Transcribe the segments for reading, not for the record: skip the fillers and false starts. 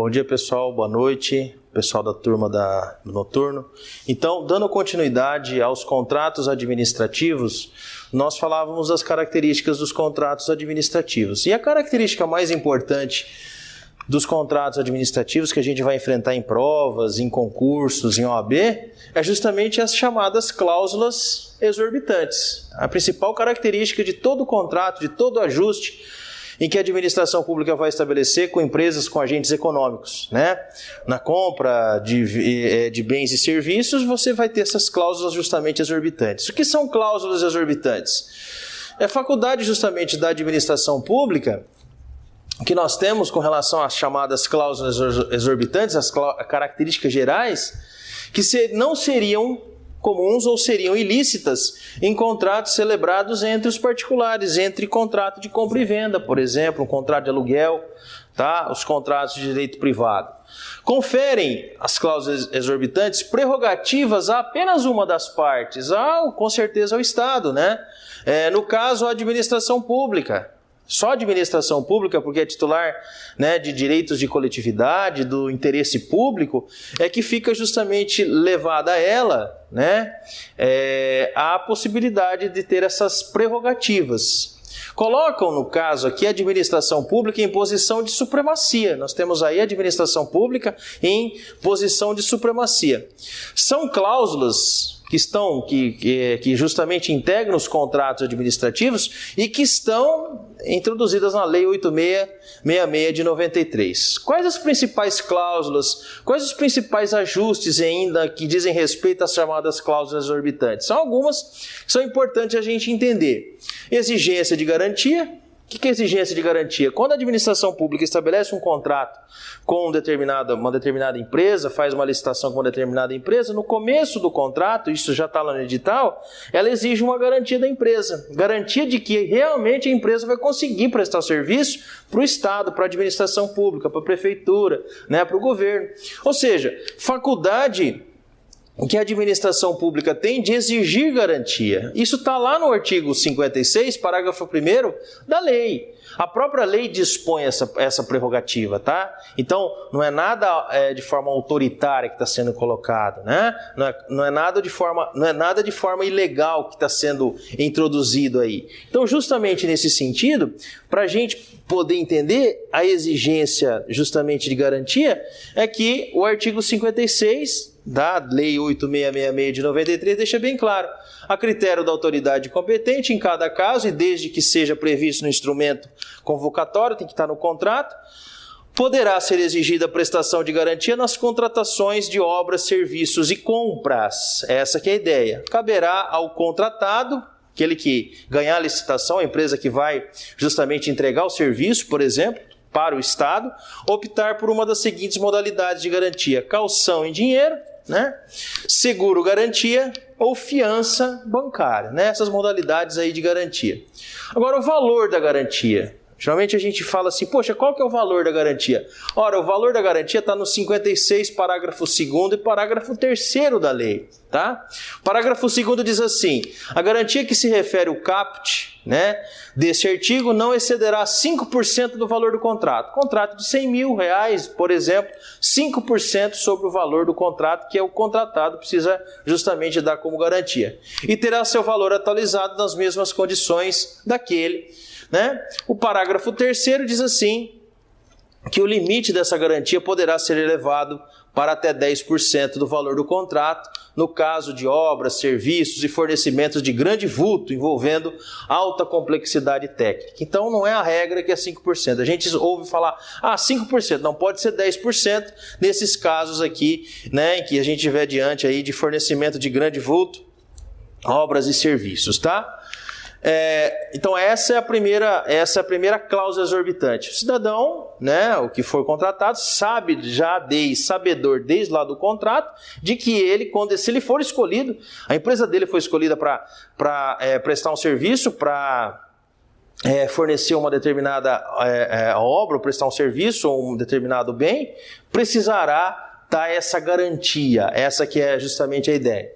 Bom dia, pessoal. Boa noite. Pessoal da turma do noturno. Então, dando continuidade aos contratos administrativos, nós falávamos das características dos contratos administrativos. E a característica mais importante dos contratos administrativos que a gente vai enfrentar em provas, em concursos, em OAB, é justamente as chamadas cláusulas exorbitantes. A principal característica de todo contrato, de todo ajuste em que a administração pública vai estabelecer com empresas, com agentes econômicos, né? Na compra de bens e serviços, você vai ter essas cláusulas justamente exorbitantes. O que são cláusulas exorbitantes? É faculdade justamente da administração pública que nós temos com relação às chamadas cláusulas exorbitantes, as características gerais, que não seriam comuns ou seriam ilícitas em contratos celebrados entre os particulares, entre contrato de compra e venda, por exemplo, um contrato de aluguel, tá? Os contratos de direito privado. Conferem as cláusulas exorbitantes prerrogativas a apenas uma das partes, com certeza ao Estado, né? No caso, a administração pública. Só a administração pública, porque é titular, né, de direitos de coletividade, do interesse público, é que fica justamente levada a ela, né, a possibilidade de ter essas prerrogativas. Colocam, no caso aqui, a administração pública em posição de supremacia. Nós temos aí a administração pública em posição de supremacia. São cláusulas que justamente integram os contratos administrativos e que estão introduzidas na Lei 8666 de 93. Quais as principais cláusulas, quais os principais ajustes ainda que dizem respeito às chamadas cláusulas exorbitantes? São algumas que são importantes a gente entender. Exigência de garantia. O que é exigência de garantia? Quando a administração pública estabelece um contrato com uma determinada empresa, faz uma licitação com uma determinada empresa, no começo do contrato, isso já está lá no edital, ela exige uma garantia da empresa. Garantia de que realmente a empresa vai conseguir prestar o serviço para o Estado, para a administração pública, para a prefeitura, né, para o governo. Ou seja, faculdade que a administração pública tem de exigir garantia. Isso está lá no artigo 56, parágrafo 1º da lei. A própria lei dispõe essa prerrogativa, tá? Então, não é nada de forma autoritária que está sendo colocado, né? Não é nada de forma ilegal que está sendo introduzido aí. Então, justamente nesse sentido, para a gente poder entender a exigência justamente de garantia, é que o artigo 56 da Lei 8666 de 93 deixa bem claro, a critério da autoridade competente em cada caso, e desde que seja previsto no instrumento convocatório, tem que estar no contrato, poderá ser exigida a prestação de garantia nas contratações de obras, serviços e compras. Essa que é a ideia. Caberá ao contratado, aquele que ganhar a licitação, a empresa que vai justamente entregar o serviço, por exemplo, para o Estado, optar por uma das seguintes modalidades de garantia: caução em dinheiro, né? Seguro garantia ou fiança bancária, né? Essas modalidades aí de garantia. Agora, o valor da garantia. Geralmente a gente fala assim, poxa, qual que é o valor da garantia? Ora, o valor da garantia está no 56, parágrafo 2º e parágrafo 3º da lei, tá? O parágrafo 2º diz assim, a garantia que se refere ao caput, né, desse artigo não excederá 5% do valor do contrato. Contrato de R$100 mil, por exemplo, 5% sobre o valor do contrato que é o contratado precisa justamente dar como garantia. E terá seu valor atualizado nas mesmas condições daquele, né? O parágrafo 3º diz assim, que o limite dessa garantia poderá ser elevado para até 10% do valor do contrato, no caso de obras, serviços e fornecimentos de grande vulto, envolvendo alta complexidade técnica. Então, não é a regra que é 5%. A gente ouve falar, 5%, não pode ser 10% nesses casos aqui, né, em que a gente tiver diante aí de fornecimento de grande vulto, obras e serviços, tá? Então essa é a primeira cláusula exorbitante. O cidadão, né, o que for contratado, sabe já sabedor desde lá do contrato, de que ele, se ele for escolhido, a empresa dele foi escolhida para prestar um serviço, para fornecer uma determinada obra, ou prestar um serviço ou um determinado bem, precisará dar essa garantia, essa que é justamente a ideia.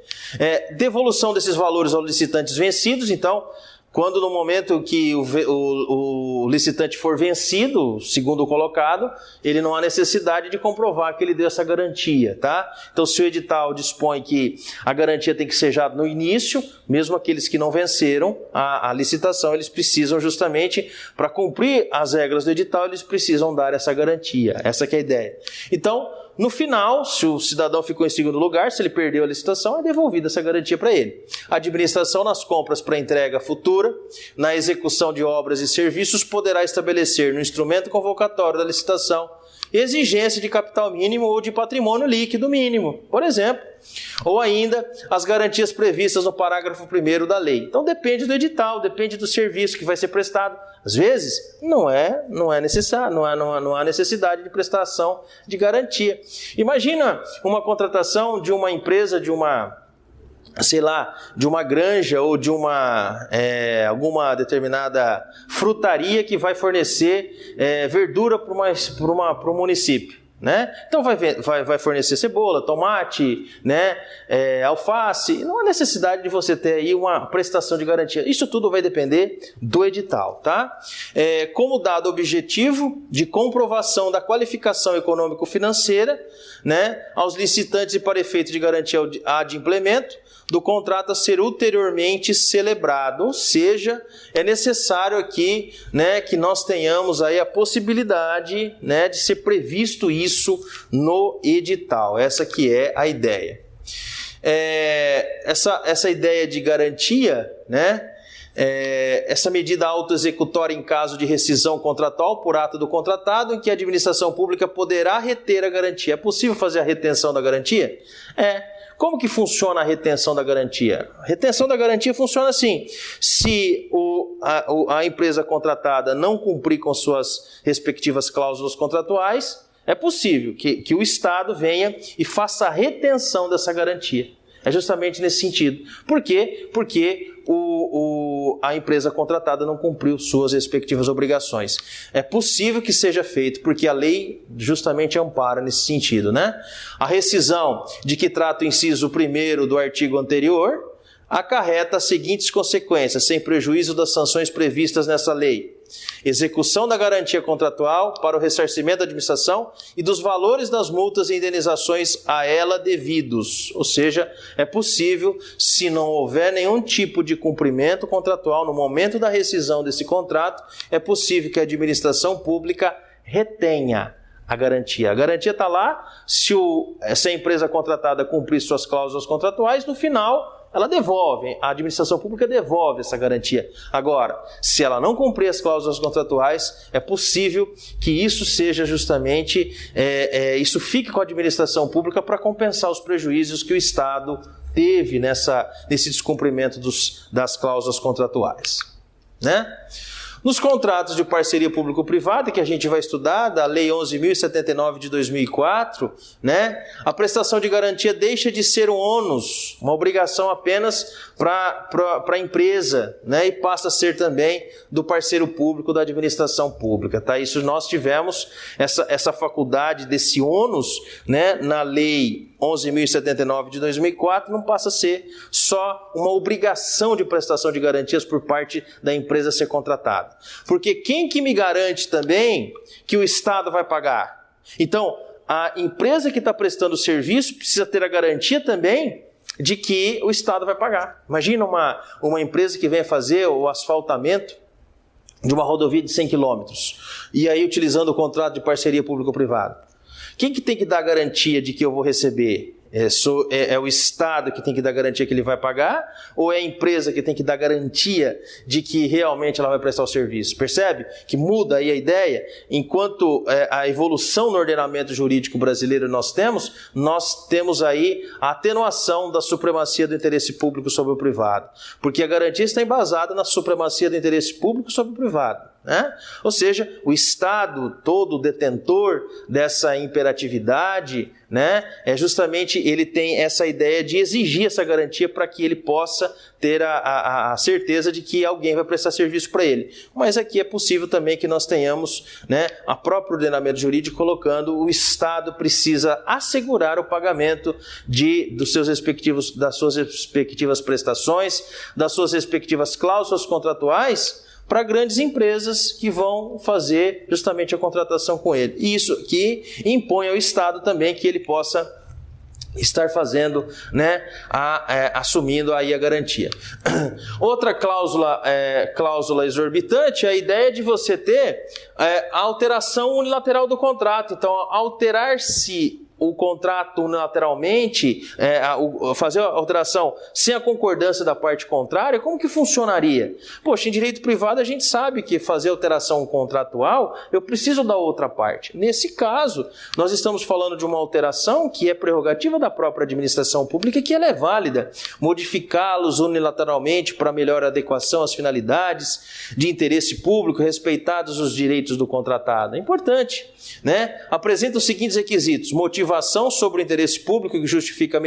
Devolução desses valores aos licitantes vencidos, então, quando no momento que o licitante for vencido, segundo o colocado, ele não há necessidade de comprovar que ele deu essa garantia, tá? Então, se o edital dispõe que a garantia tem que ser já no início, mesmo aqueles que não venceram a licitação, eles precisam justamente, para cumprir as regras do edital, eles precisam dar essa garantia. Essa que é a ideia. Então, no final, se o cidadão ficou em segundo lugar, se ele perdeu a licitação, é devolvida essa garantia para ele. A administração, nas compras para entrega futura, na execução de obras e serviços, poderá estabelecer no instrumento convocatório da licitação exigência de capital mínimo ou de patrimônio líquido mínimo, por exemplo. Ou ainda as garantias previstas no parágrafo 1º da lei. Então depende do edital, depende do serviço que vai ser prestado. Às vezes não é necessário, não há necessidade de prestação de garantia. Imagina uma contratação de uma empresa, de uma granja ou de alguma determinada frutaria que vai fornecer verdura para um município. Né? Então vai fornecer cebola, tomate, né? Alface. Não há necessidade de você ter aí uma prestação de garantia. Isso tudo vai depender do edital, tá? Como dado objetivo de comprovação da qualificação econômico-financeira, né? Aos licitantes e para efeito de garantia de implemento do contrato a ser ulteriormente celebrado, ou seja, é necessário aqui, né, que nós tenhamos aí a possibilidade, né, de ser previsto isso no edital. Essa que é a ideia. Essa ideia de garantia, né, essa medida autoexecutória em caso de rescisão contratual por ato do contratado, em que a administração pública poderá reter a garantia. É possível fazer a retenção da garantia? Como que funciona a retenção da garantia? A retenção da garantia funciona assim: se a empresa contratada não cumprir com suas respectivas cláusulas contratuais, é possível que o Estado venha e faça a retenção dessa garantia. É justamente nesse sentido. Por quê? Porque a empresa contratada não cumpriu suas respectivas obrigações. É possível que seja feito, porque a lei justamente ampara nesse sentido, né? A rescisão de que trata o inciso 1º do artigo anterior acarreta as seguintes consequências, sem prejuízo das sanções previstas nessa lei: execução da garantia contratual para o ressarcimento da administração e dos valores das multas e indenizações a ela devidos. Ou seja, é possível, se não houver nenhum tipo de cumprimento contratual no momento da rescisão desse contrato, é possível que a administração pública retenha a garantia. A garantia está lá, se a empresa contratada cumprir suas cláusulas contratuais, no final ela devolve, a administração pública devolve essa garantia. Agora, se ela não cumprir as cláusulas contratuais, é possível que isso seja justamente, isso fique com a administração pública para compensar os prejuízos que o Estado teve nesse descumprimento das cláusulas contratuais, né? Nos contratos de parceria público-privada, que a gente vai estudar, da Lei 11.079 de 2004, né, a prestação de garantia deixa de ser um ônus, uma obrigação apenas para a empresa, né, e passa a ser também do parceiro público, da administração pública. Tá? Isso nós tivemos essa faculdade desse ônus, né, na Lei 11.079 de 2004, não passa a ser só uma obrigação de prestação de garantias por parte da empresa a ser contratada. Porque quem que me garante também que o Estado vai pagar? Então, a empresa que está prestando o serviço precisa ter a garantia também de que o Estado vai pagar. Imagina uma empresa que venha fazer o asfaltamento de uma rodovia de 100 km, e aí utilizando o contrato de parceria público-privada. Quem que tem que dar garantia de que eu vou receber? É o Estado que tem que dar garantia que ele vai pagar? Ou é a empresa que tem que dar garantia de que realmente ela vai prestar o serviço? Percebe que muda aí a ideia? Enquanto a evolução no ordenamento jurídico brasileiro nós temos aí a atenuação da supremacia do interesse público sobre o privado. Porque a garantia está embasada na supremacia do interesse público sobre o privado. né? Ou seja, o Estado, todo detentor dessa imperatividade, né, justamente ele tem essa ideia de exigir essa garantia para que ele possa ter a certeza de que alguém vai prestar serviço para ele. Mas aqui é possível também que nós tenhamos, né, a próprio ordenamento jurídico colocando o Estado precisa assegurar o pagamento das suas respectivas prestações, das suas respectivas cláusulas contratuais, para grandes empresas que vão fazer justamente a contratação com ele. E isso aqui impõe ao Estado também que ele possa estar fazendo, né, assumindo aí a garantia. Outra cláusula exorbitante é a ideia de você ter a alteração unilateral do contrato. Então, alterar-se o contrato unilateralmente, fazer a alteração sem a concordância da parte contrária, como que funcionaria? Poxa, em direito privado a gente sabe que fazer alteração contratual, eu preciso da outra parte. Nesse caso, nós estamos falando de uma alteração que é prerrogativa da própria administração pública e que ela é válida. Modificá-los unilateralmente para melhor adequação às finalidades de interesse público, respeitados os direitos do contratado. É importante, né? Apresenta os seguintes requisitos: motivação sobre o interesse público que justifica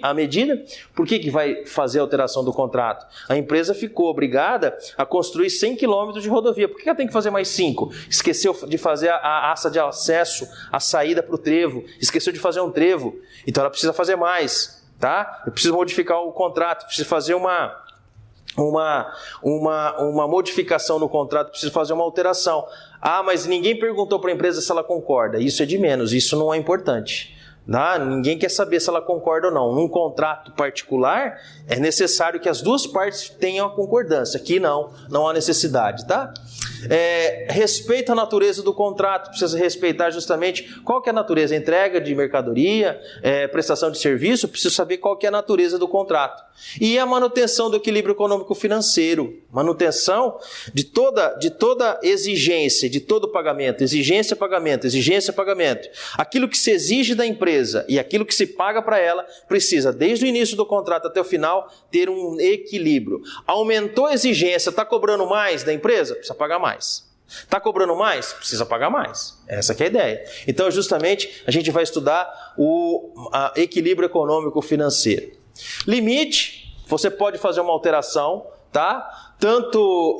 a medida. Por que vai fazer a alteração do contrato? A empresa ficou obrigada a construir 100 km de rodovia. Por que ela tem que fazer mais 5? Esqueceu de fazer a haste de acesso, a saída para o trevo. Esqueceu de fazer um trevo. Então ela precisa fazer mais, tá? Eu preciso modificar o contrato, preciso fazer uma modificação no contrato, preciso fazer uma alteração. Ah, mas ninguém perguntou para a empresa se ela concorda. Isso é de menos, isso não é importante. Tá? Ninguém quer saber se ela concorda ou não. Num contrato particular, é necessário que as duas partes tenham a concordância. Aqui não há necessidade, tá? Respeito à natureza do contrato, precisa respeitar justamente qual que é a natureza, entrega de mercadoria, prestação de serviço, preciso saber qual que é a natureza do contrato. E a manutenção do equilíbrio econômico-financeiro, manutenção de toda exigência, de todo pagamento, exigência, pagamento, aquilo que se exige da empresa e aquilo que se paga para ela, precisa, desde o início do contrato até o final, ter um equilíbrio. Aumentou a exigência, está cobrando mais da empresa? Precisa pagar mais. Está cobrando mais? Precisa pagar mais. Essa que é a ideia. Então, justamente, a gente vai estudar o equilíbrio econômico-financeiro. Limite, você pode fazer uma alteração, tá? Tanto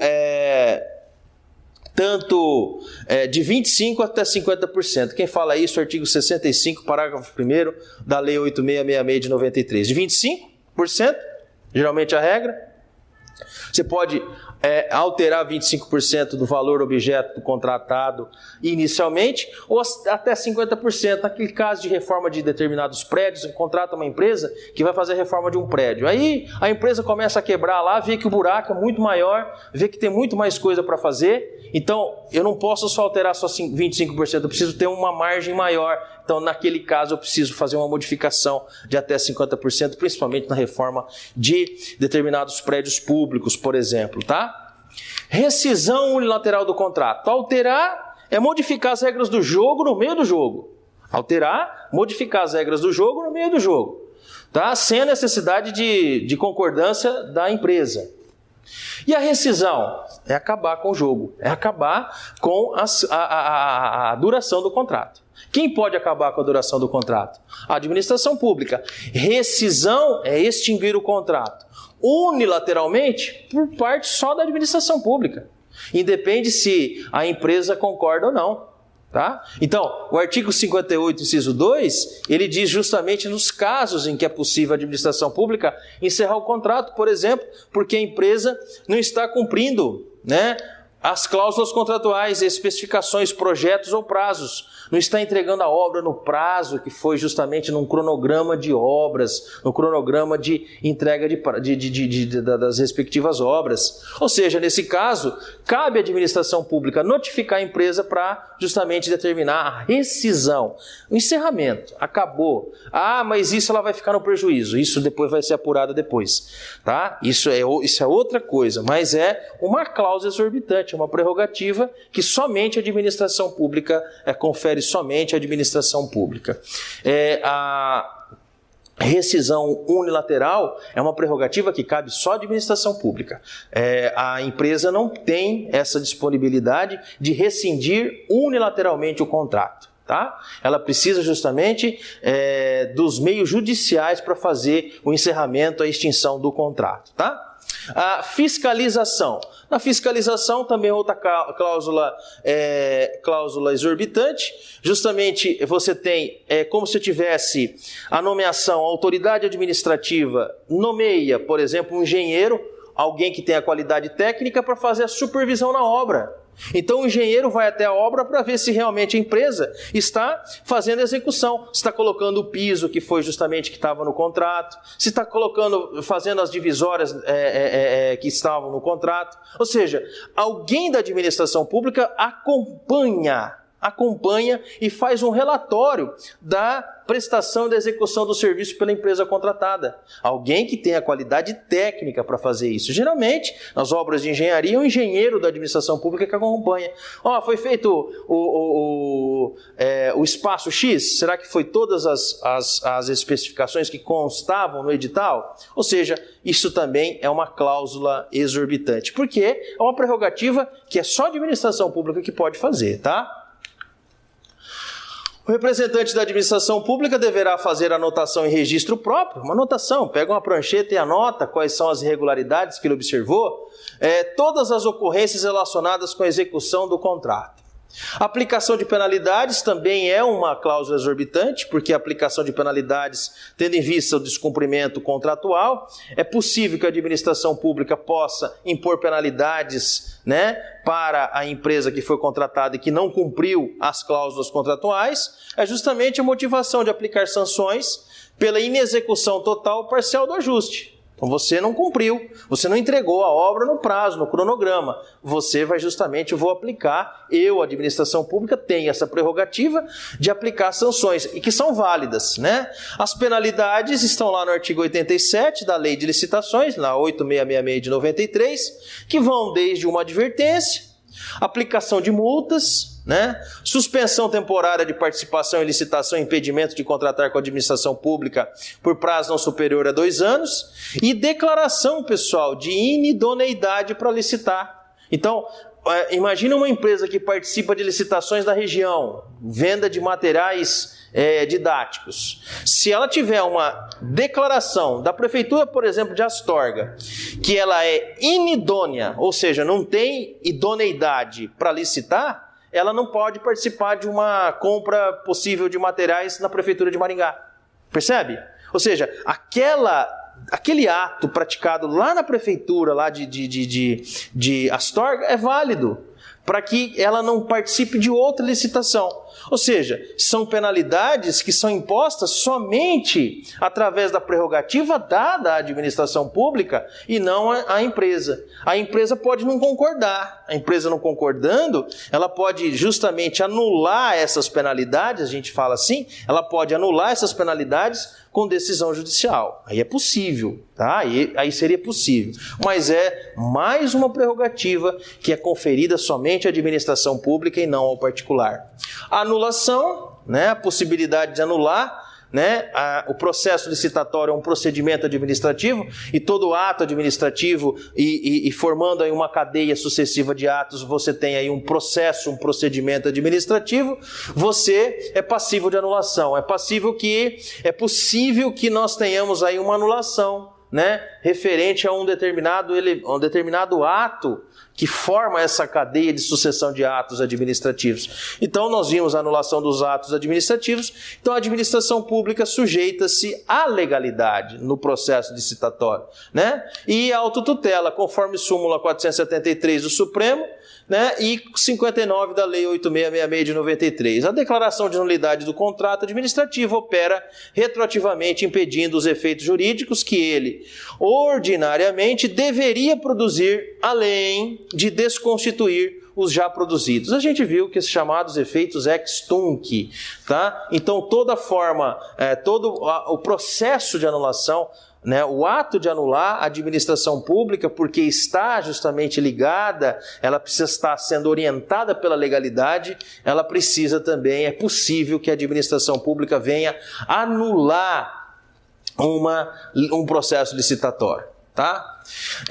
de 25% até 50%. Quem fala isso? Artigo 65, parágrafo 1º da Lei 8666 de 93. De 25%, geralmente a regra. Você pode alterar 25% do valor objeto do contratado inicialmente, ou até 50%, naquele caso de reforma de determinados prédios. Você contrata uma empresa que vai fazer a reforma de um prédio. Aí a empresa começa a quebrar lá, vê que o buraco é muito maior, vê que tem muito mais coisa para fazer. Então, eu não posso só alterar só 25%, eu preciso ter uma margem maior. Então, naquele caso, eu preciso fazer uma modificação de até 50%, principalmente na reforma de determinados prédios públicos, por exemplo, tá? Rescisão unilateral do contrato. Alterar é modificar as regras do jogo no meio do jogo. Alterar, modificar as regras do jogo no meio do jogo, tá? Sem a necessidade de concordância da empresa. E a rescisão? É acabar com o jogo, é acabar com a duração do contrato. Quem pode acabar com a duração do contrato? A administração pública. Rescisão é extinguir o contrato unilateralmente por parte só da administração pública. Independe se a empresa concorda ou não. Tá? Então, o artigo 58, inciso 2, ele diz justamente nos casos em que é possível a administração pública encerrar o contrato, por exemplo, porque a empresa não está cumprindo, né, as cláusulas contratuais, especificações, projetos ou prazos. Não está entregando a obra no prazo que foi justamente num cronograma de obras, no cronograma de entrega das respectivas obras. Ou seja, nesse caso, cabe à administração pública notificar a empresa para justamente determinar a rescisão. O encerramento, acabou. Ah, mas isso ela vai ficar no prejuízo. Isso depois vai ser apurado depois. Tá? Isso é outra coisa, mas é uma cláusula exorbitante, uma prerrogativa que somente a administração pública confere somente à administração pública. rescisão unilateral é uma prerrogativa que cabe só à administração pública. A empresa não tem essa disponibilidade de rescindir unilateralmente o contrato. Tá? Ela precisa justamente dos meios judiciais para fazer o encerramento, a extinção do contrato. Tá? A fiscalização. Na fiscalização também outra cláusula exorbitante. Justamente você tem como se tivesse a nomeação, a autoridade administrativa nomeia, por exemplo, um engenheiro, alguém que tenha qualidade técnica para fazer a supervisão na obra. Então o engenheiro vai até a obra para ver se realmente a empresa está fazendo a execução, se está colocando o piso que foi justamente que estava no contrato, se está fazendo as divisórias que estavam no contrato. Ou seja, alguém da administração pública acompanha e faz um relatório da prestação e da execução do serviço pela empresa contratada. Alguém que tenha qualidade técnica para fazer isso. Geralmente, nas obras de engenharia, é um engenheiro da administração pública que acompanha. Foi feito o espaço X? Será que foi todas as especificações que constavam no edital? Ou seja, isso também é uma cláusula exorbitante. Porque é uma prerrogativa que é só a administração pública que pode fazer, tá? O representante da administração pública deverá fazer anotação em registro próprio, uma anotação, pega uma prancheta e anota quais são as irregularidades que ele observou, todas as ocorrências relacionadas com a execução do contrato. A aplicação de penalidades também é uma cláusula exorbitante, porque a aplicação de penalidades, tendo em vista o descumprimento contratual, é possível que a administração pública possa impor penalidades, para a empresa que foi contratada e que não cumpriu as cláusulas contratuais. É justamente a motivação de aplicar sanções pela inexecução total ou parcial do ajuste. Então você não cumpriu, você não entregou a obra no prazo, no cronograma. Você vai justamente, a administração pública, tenho essa prerrogativa de aplicar sanções, e que são válidas, As penalidades estão lá no artigo 87 da Lei de Licitações, na 8666 de 93, que vão desde uma advertência, aplicação de multas, suspensão temporária de participação em licitação e impedimento de contratar com a administração pública por prazo não superior a 2 anos e declaração, pessoal, de inidoneidade para licitar. Então, imagina uma empresa que participa de licitações da região, venda de materiais didáticos. Se ela tiver uma declaração da prefeitura, por exemplo, de Astorga, que ela é inidônea, ou seja, não tem idoneidade para licitar, ela não pode participar de uma compra possível de materiais na prefeitura de Maringá. Percebe? Ou seja, aquele ato praticado lá na prefeitura lá de Astorga é válido para que ela não participe de outra licitação. Ou seja, são penalidades que são impostas somente através da prerrogativa dada à administração pública e não à empresa. A empresa pode não concordar. A empresa não concordando, ela pode justamente anular essas penalidades, a gente fala assim, ela pode anular essas penalidades com decisão judicial. Aí é possível, tá? Aí seria possível. Mas é mais uma prerrogativa que é conferida somente à administração pública e não ao particular. A anulação, a possibilidade de anular, o processo licitatório é um procedimento administrativo e todo ato administrativo e formando aí uma cadeia sucessiva de atos, você tem aí um processo, um procedimento administrativo, você é passível de anulação. É possível que nós tenhamos aí uma anulação, referente a um determinado ato que forma essa cadeia de sucessão de atos administrativos. Então, nós vimos a anulação dos atos administrativos. Então, a administração pública sujeita-se à legalidade no processo licitatório, E a autotutela, conforme súmula 473 do Supremo, e 59 da Lei 8666 de 93. A declaração de nulidade do contrato administrativo opera retroativamente impedindo os efeitos jurídicos que ele ordinariamente deveria produzir, além de desconstituir os já produzidos. A gente viu que esses chamados efeitos ex tunc, tá? Então todo o processo de anulação, o ato de anular a administração pública, porque está justamente ligada, ela precisa estar sendo orientada pela legalidade, ela precisa também, é possível que a administração pública venha anular um processo licitatório. Tá?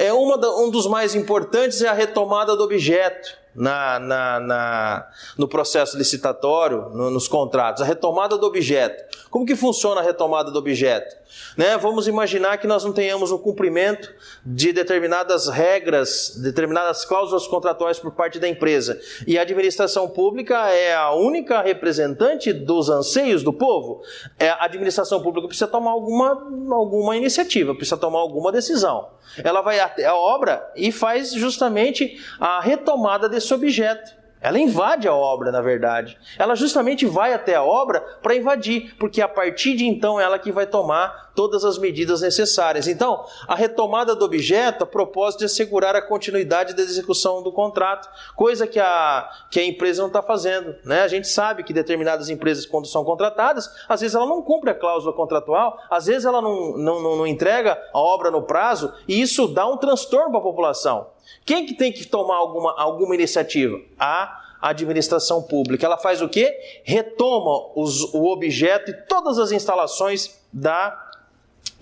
Um dos mais importantes é a retomada do objeto no processo licitatório, nos contratos. A retomada do objeto. Como que funciona a retomada do objeto? Né? Vamos imaginar que nós não tenhamos o cumprimento de determinadas regras, determinadas cláusulas contratuais por parte da empresa. E a administração pública é a única representante dos anseios do povo. A administração pública precisa tomar alguma iniciativa, precisa tomar alguma decisão. Ela vai até a obra e faz justamente a retomada desse objeto. Ela invade a obra, na verdade. Ela justamente vai até a obra para invadir, porque a partir de então ela que vai tomar todas as medidas necessárias. Então, a retomada do objeto, a propósito de assegurar a continuidade da execução do contrato, coisa que a empresa não está fazendo. Né? A gente sabe que determinadas empresas, quando são contratadas, às vezes ela não cumpre a cláusula contratual, às vezes ela não entrega a obra no prazo, e isso dá um transtorno para a população. Quem que tem que tomar alguma iniciativa? A administração pública. Ela faz o quê? Retoma o objeto e todas as instalações da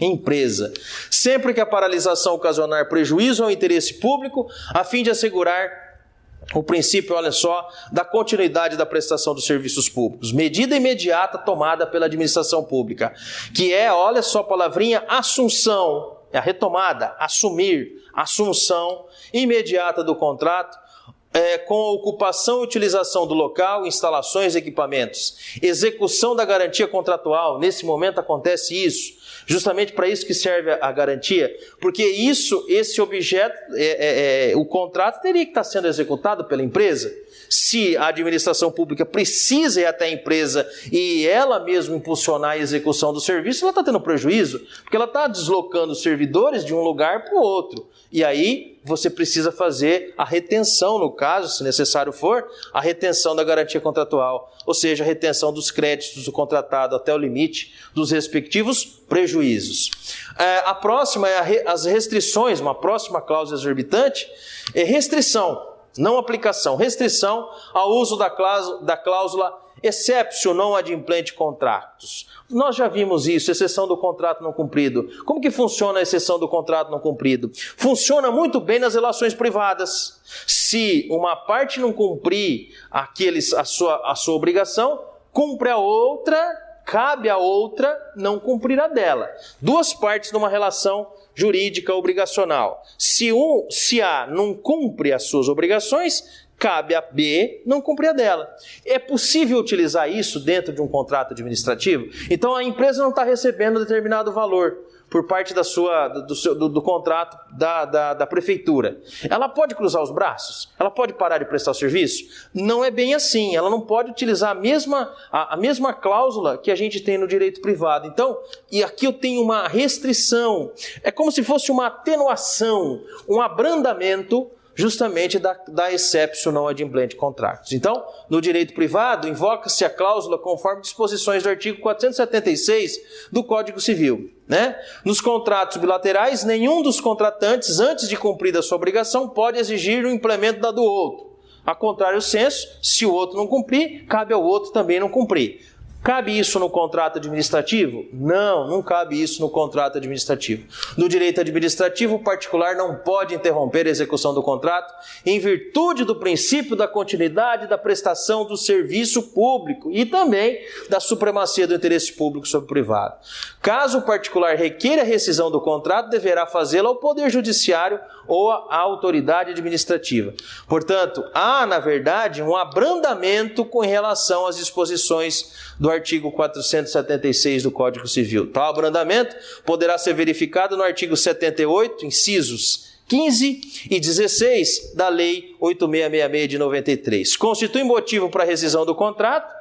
empresa. Sempre que a paralisação ocasionar prejuízo ao interesse público, a fim de assegurar o princípio, olha só, da continuidade da prestação dos serviços públicos. Medida imediata tomada pela administração pública, que é, olha só a palavrinha, assunção, é a retomada, assumir, assunção imediata do contrato, com a ocupação e utilização do local, instalações e equipamentos. Execução da garantia contratual, nesse momento acontece isso. Justamente para isso que serve a garantia, porque esse objeto, o contrato teria que estar sendo executado pela empresa. Se a administração pública precisa ir até a empresa e ela mesma impulsionar a execução do serviço, ela está tendo prejuízo, porque ela está deslocando os servidores de um lugar para o outro. E aí você precisa fazer a retenção, no caso, se necessário for, a retenção da garantia contratual, ou seja, a retenção dos créditos do contratado até o limite dos respectivos prejuízos. A próxima é as restrições, uma próxima cláusula exorbitante, é restrição, não aplicação, restrição ao uso da cláusula exceptio non adimplente contractus. Nós já vimos isso, exceção do contrato não cumprido. Como que funciona a exceção do contrato não cumprido? Funciona muito bem nas relações privadas. Se uma parte não cumprir a sua obrigação, cumpre a outra, cabe a outra não cumprir a dela. Duas partes numa relação jurídica obrigacional. Se A não cumpre as suas obrigações, cabe a B não cumprir a dela. É possível utilizar isso dentro de um contrato administrativo? Então a empresa não está recebendo determinado valor por parte do contrato da prefeitura. Ela pode cruzar os braços? Ela pode parar de prestar o serviço? Não é bem assim. Ela não pode utilizar a mesma cláusula que a gente tem no direito privado. Então, e aqui eu tenho uma restrição. É como se fosse uma atenuação, um abrandamento justamente da exceptio non adimplente contractus. Então, no direito privado, invoca-se a cláusula conforme disposições do artigo 476 do Código Civil. Né? Nos contratos bilaterais, nenhum dos contratantes, antes de cumprir a sua obrigação, pode exigir o implemento da do outro. A contrário senso, se o outro não cumprir, cabe ao outro também não cumprir. Cabe isso no contrato administrativo? Não cabe isso no contrato administrativo. No direito administrativo, o particular não pode interromper a execução do contrato em virtude do princípio da continuidade da prestação do serviço público e também da supremacia do interesse público sobre o privado. Caso o particular requeira a rescisão do contrato, deverá fazê-lo ao Poder Judiciário ou à autoridade administrativa. Portanto, há, na verdade, um abrandamento com relação às disposições do artigo 476 do Código Civil. Tal abrandamento poderá ser verificado no artigo 78, incisos 15 e 16 da Lei 8666 de 93. Constitui motivo para a rescisão do contrato,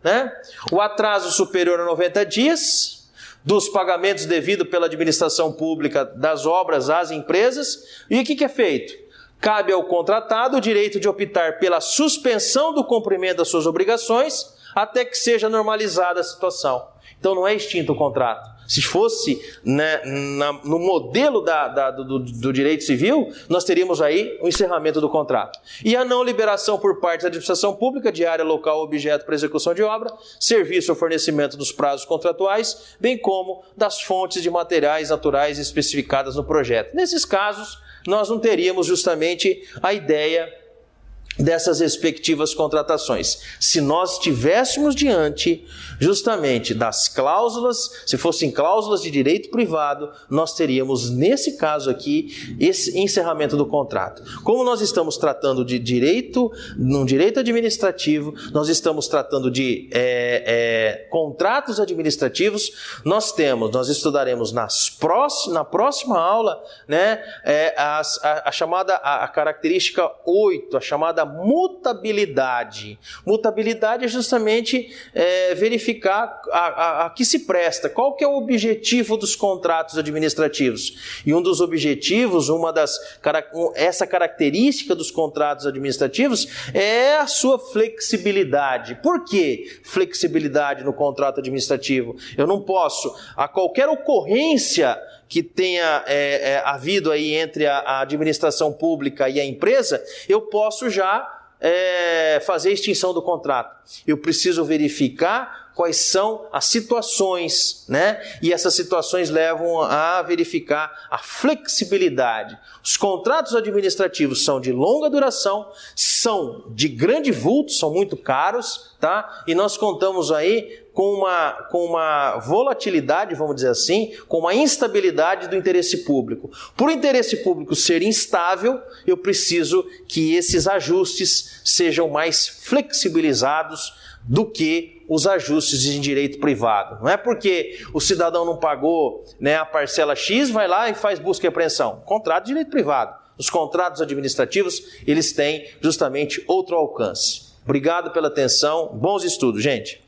né? O atraso superior a 90 dias dos pagamentos devidos pela administração pública das obras às empresas. E o que é feito? Cabe ao contratado o direito de optar pela suspensão do cumprimento das suas obrigações até que seja normalizada a situação. Então não é extinto o contrato. Se fosse, né, no modelo do direito civil, nós teríamos aí o encerramento do contrato. E a não liberação por parte da administração pública de área local ou objeto para execução de obra, serviço ou fornecimento dos prazos contratuais, bem como das fontes de materiais naturais especificadas no projeto. Nesses casos, nós não teríamos justamente a ideia dessas respectivas contratações. Se nós estivéssemos diante justamente das cláusulas, se fossem cláusulas de direito privado, nós teríamos nesse caso aqui esse encerramento do contrato. Como nós estamos tratando de direito, num direito administrativo, nós estamos tratando de contratos administrativos, nós estudaremos na próxima aula, né, a característica 8, a chamada mutabilidade. Mutabilidade é justamente verificar a que se presta, qual que é o objetivo dos contratos administrativos. E um dos objetivos, essa característica dos contratos administrativos é a sua flexibilidade. Por que flexibilidade no contrato administrativo? Eu não posso, a qualquer ocorrência que tenha havido aí entre a administração pública e a empresa, eu posso já fazer a extinção do contrato. Eu preciso verificar quais são as situações, né? E essas situações levam a verificar a flexibilidade. Os contratos administrativos são de longa duração, são de grande vulto, são muito caros, tá? E nós contamos aí com uma volatilidade, vamos dizer assim, com uma instabilidade do interesse público. Por o interesse público ser instável, eu preciso que esses ajustes sejam mais flexibilizados do que os ajustes em direito privado. Não é porque o cidadão não pagou, né, a parcela X, vai lá e faz busca e apreensão. Contrato de direito privado. Os contratos administrativos, eles têm justamente outro alcance. Obrigado pela atenção. Bons estudos, gente.